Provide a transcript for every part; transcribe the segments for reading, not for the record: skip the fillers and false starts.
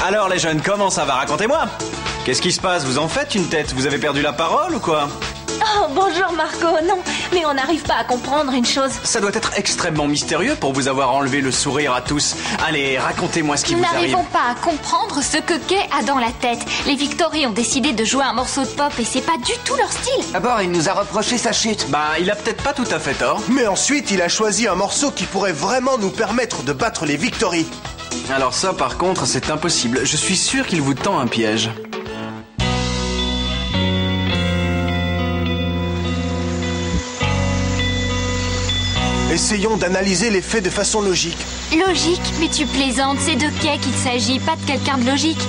Alors les jeunes, comment ça va? Racontez-moi. Qu'est-ce qui se passe? Vous en faites une tête? Vous avez perdu la parole ou quoi? Oh, bonjour Marco. Non, mais on n'arrive pas à comprendre une chose. Ça doit être extrêmement mystérieux pour vous avoir enlevé le sourire à tous. Allez, racontez-moi ce qui Nous vous arrive. n'arrivons pas à comprendre ce que Kay a dans la tête. Les Victory ont décidé de jouer un morceau de pop et c'est pas du tout leur style. D'abord, il nous a reproché sa chute. Bah, il a peut-être pas tout à fait tort. Mais ensuite, il a choisi un morceau qui pourrait vraiment nous permettre de battre les Victory. Alors ça, par contre, c'est impossible. Je suis sûr qu'il vous tend un piège. Essayons d'analyser les faits de façon logique. Logique? Mais tu plaisantes, c'est de Kay qu'il s'agit, pas de quelqu'un de logique.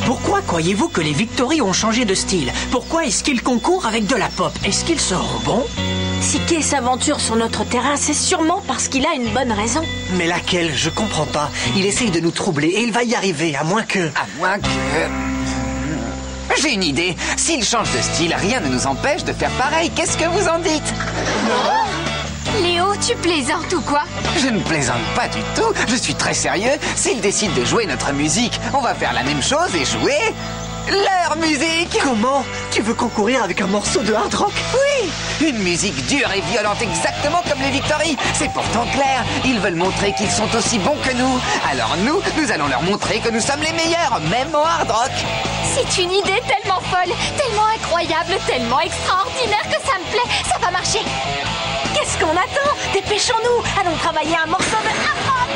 Pourquoi croyez-vous que les Victory ont changé de style? Pourquoi est-ce qu'ils concourent avec de la pop? Est-ce qu'ils seront bons? Si Kay s'aventure sur notre terrain, c'est sûrement parce qu'il a une bonne raison. Mais laquelle? Je comprends pas. Il essaye de nous troubler et il va y arriver, à moins que... À moins que... J'ai une idée. S'il change de style, rien ne nous empêche de faire pareil. Qu'est-ce que vous en dites? Léo, tu plaisantes ou quoi? Je ne plaisante pas du tout. Je suis très sérieux. S'ils décident de jouer notre musique, on va faire la même chose et jouer leur musique. Comment? Tu veux concourir avec un morceau de hard rock? Oui, une musique dure et violente exactement comme les Victory. C'est pourtant clair. Ils veulent montrer qu'ils sont aussi bons que nous. Alors nous allons leur montrer que nous sommes les meilleurs, même au hard rock. C'est une idée tellement folle, tellement incroyable, tellement extraordinaire que ça me plaît. Ça va marcher. Qu'est-ce qu'on attend? Dépêchons-nous. Allons travailler un morceau de hard rock.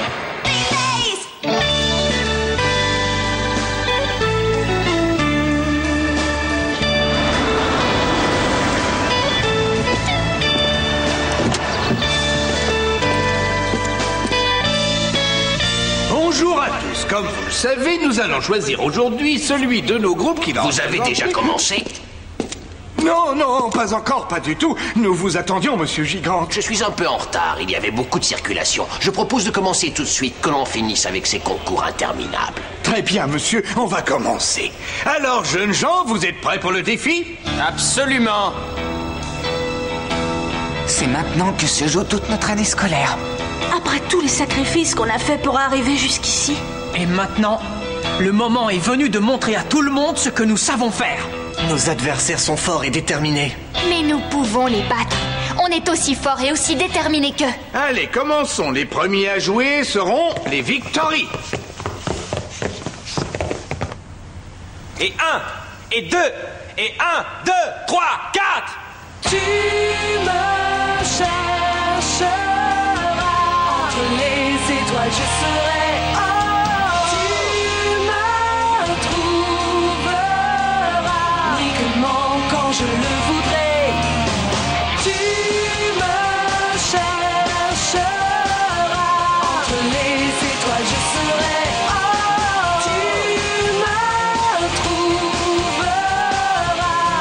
Bonjour à tous. Comme vous le savez, nous allons choisir aujourd'hui celui de nos groupes qui va... Vous avez déjà commencé? Non, non, pas encore, pas du tout. Nous vous attendions, monsieur Gigante. Je suis un peu en retard, il y avait beaucoup de circulation. Je propose de commencer tout de suite, que l'on finisse avec ces concours interminables. Très bien, monsieur, on va commencer. Alors, jeunes gens, vous êtes prêts pour le défi? Absolument. C'est maintenant que se joue toute notre année scolaire. Après tous les sacrifices qu'on a faits pour arriver jusqu'ici. Et maintenant, le moment est venu de montrer à tout le monde ce que nous savons faire. Nos adversaires sont forts et déterminés. Mais nous pouvons les battre. On est aussi forts et aussi déterminés qu'eux. Allez, commençons. Les premiers à jouer seront les Victory. Et 1, et 2, et 1, 2, 3, 4. Tu me chercheras entre les étoiles, je serai. Je le voudrais. Tu me chercheras entre les étoiles, je serai. Tu me trouveras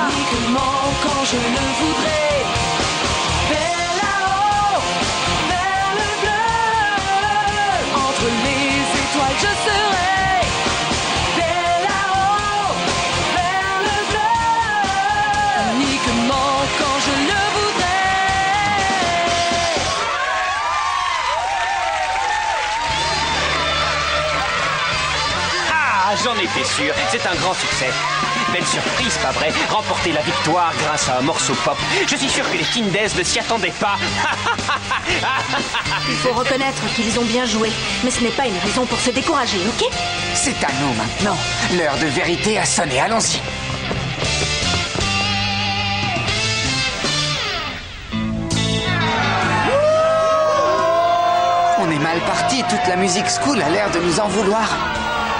uniquement quand je le voudrais. Vers là-haut, vers le bleu, entre les étoiles, je serai. Quand je le voudrais. Ah, j'en étais sûr, c'est un grand succès. Belle surprise, pas vrai? Remporter la victoire grâce à un morceau pop. Je suis sûr que les Kindes ne s'y attendaient pas. Il faut reconnaître qu'ils ont bien joué, mais ce n'est pas une raison pour se décourager, ok? C'est à nous maintenant. L'heure de vérité a sonné, allons-y. On est mal parti, toute la musique school a l'air de nous en vouloir.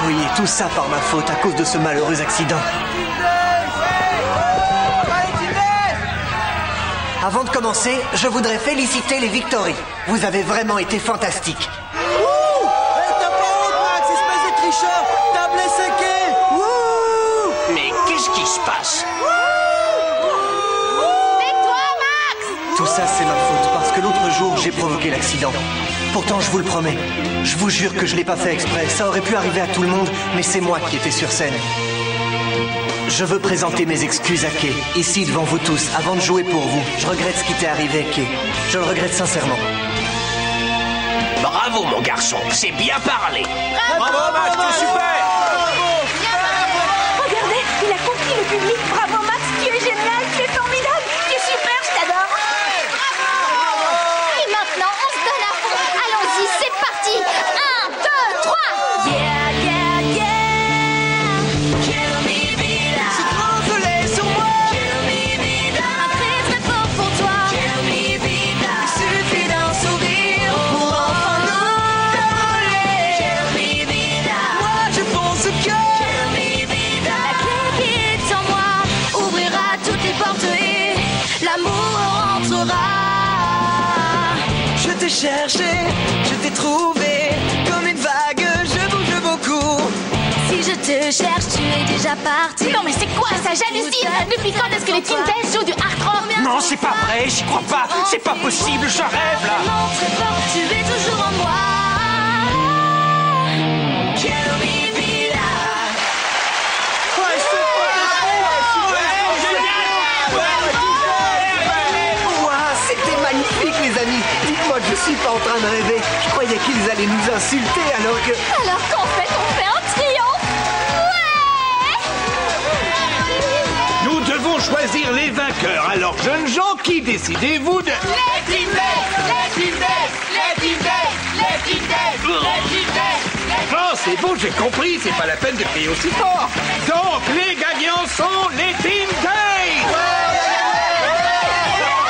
Oui, et tout ça par ma faute à cause de ce malheureux accident. Avant de commencer, je voudrais féliciter les Victory. Vous avez vraiment été fantastiques. T'as pas honte, Max, espèce de tricheur. T'as blessé Kay. Mais qu'est-ce qui se passe? Tais-toi, Max! Tout ça, c'est ma faute, parce que l'autre jour, j'ai provoqué l'accident. Pourtant, je vous le promets, je vous jure que je l'ai pas fait exprès. Ça aurait pu arriver à tout le monde, mais c'est moi qui étais sur scène. Je veux présenter mes excuses à Kay, ici devant vous tous, avant de jouer pour vous. Je regrette ce qui t'est arrivé, Kay. Je le regrette sincèrement. Bravo, mon garçon, c'est bien parlé. Bravo, Max, tu es super. Regardez, il a compris le public. Bravo Max, tu es génial, tu es formidable, tu es super, je t'adore. Et maintenant, on se donne à fond. Allons-y, c'est parti. 1, 2, 3. Yeah, yeah, yeah. Kill me, vida. C'est trop gelé sur moi. Kill me, vida. Un très très fort pour toi. Kill me, vida. Il suffit d'un sourire pour enfin nous voler. Kill me, vida. Moi, je pense que... Kill me, vida. La clé qui est en moi ouvrira toutes les portes et l'amour entrera. Je t'ai cherché, je t'ai trouvé. Comme une vague, je bouge beaucoup. Si je te cherche, tu es déjà parti. Non, mais c'est quoi ça? J'hallucine. Depuis quand est-ce que les Teen Days jouent du hard rock? Non, c'est pas vrai, j'y crois pas. C'est pas possible, je rêve là. Vraiment très fort, tu es toujours en moi. Kill me, vida. Ouah, c'était magnifique, les amis. Dites-moi que je suis pas en train de rêver. Je croyais qu'ils allaient nous insulter alors que... Alors qu'en fait, on fait un triomphe. Ouais. Nous devons choisir les vainqueurs. Alors, jeunes gens, qui décidez-vous de... Les Teen Days, les Teen Days, les Teen Days, les Teen Days, les Teen Days. Oh, c'est bon, j'ai compris, c'est pas la peine de crier aussi fort. Donc, les gagnants sont les Teen Days.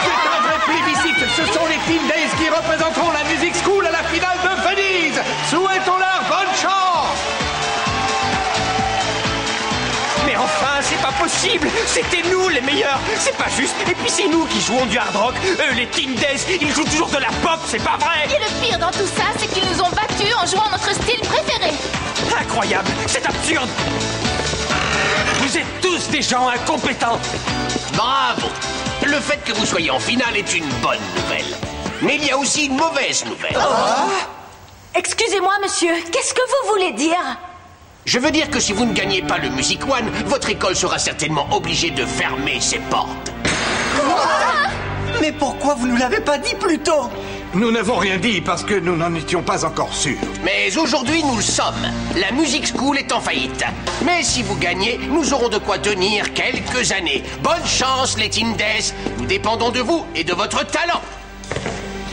C'est un vrai plébiscite, ce sont les Teen Days qui représenteront la Music School à la finale de Venise. Souhaitons-leur bonne chance. Mais enfin, c'est pas possible. C'était nous les meilleurs. C'est pas juste. Et puis c'est nous qui jouons du hard rock. Les Teen Days, ils jouent toujours de la pop, c'est pas vrai. Et le pire dans tout ça, c'est qu'ils nous ont battus en jouant notre style préféré. Incroyable, c'est absurde. Vous êtes tous des gens incompétents. Bravo. Le fait que vous soyez en finale est une bonne nouvelle. Mais il y a aussi une mauvaise nouvelle. Excusez-moi monsieur, qu'est-ce que vous voulez dire? Je veux dire que si vous ne gagnez pas le Music One, votre école sera certainement obligée de fermer ses portes. Mais pourquoi vous nous l'avez pas dit plus tôt? Nous n'avons rien dit parce que nous n'en étions pas encore sûrs. Mais aujourd'hui, nous le sommes. La Music School est en faillite. Mais si vous gagnez, nous aurons de quoi tenir quelques années. Bonne chance, les Teen Days. Nous dépendons de vous et de votre talent.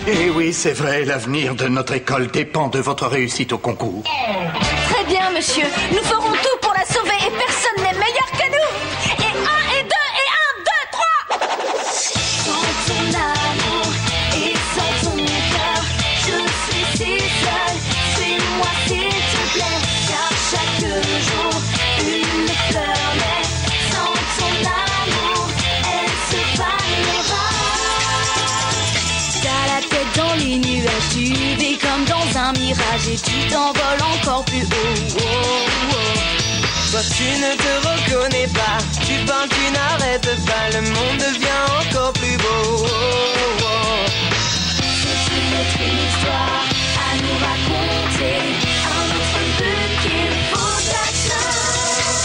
Eh oui, c'est vrai, l'avenir de notre école dépend de votre réussite au concours. Très bien monsieur, nous ferons tout pour la sauver et personne n'est meilleur que nous. Et 1 et 2 et 1, 2, 3. Sans ton amour et sans ton cœur, je suis si seule. Suis-moi s'il te plaît, car chaque jour une fleur naît. Sans ton amour, elle se fanera. T'as la tête dans les nuages, tu vis comme dans un mirage et tu t'envoles encore plus haut. Oh, oh. Toi tu ne te reconnais pas, tu peins, tu n'arrêtes pas, le monde devient encore plus beau. C'est une autre histoire à nous raconter, un autre but qu'il faut atteindre.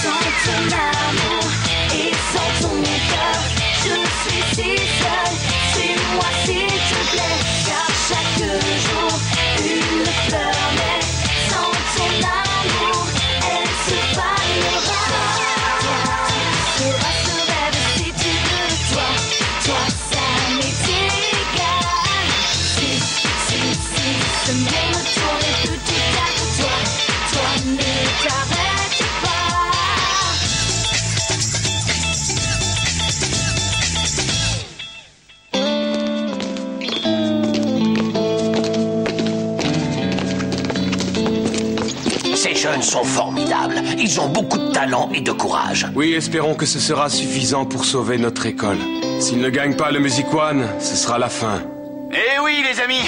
Sans ton amour et sans ton cœur, je suis si seule. Suis-moi s'il te plaît, car chaque jour une fleur naît. Sans ton amour, elle se fanera. Sera ce rêve si tu veux, toi ça m'est égal. Si, ce monde tourne tout à toi ne t'arrête pas. Ces jeunes sont formidables. Ils ont beaucoup de talent et de courage. Oui, espérons que ce sera suffisant pour sauver notre école. S'ils ne gagnent pas le Music One, ce sera la fin. Eh oui, les amis,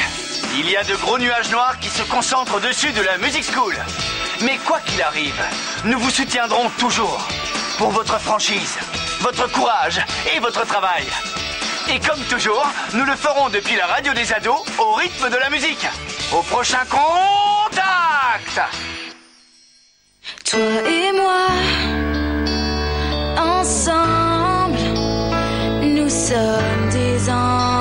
il y a de gros nuages noirs qui se concentrent au-dessus de la Music School. Mais quoi qu'il arrive, nous vous soutiendrons toujours pour votre franchise, votre courage et votre travail. Et comme toujours, nous le ferons depuis la radio des ados au rythme de la musique. Au prochain contact! Toi et moi, ensemble, nous sommes des anges.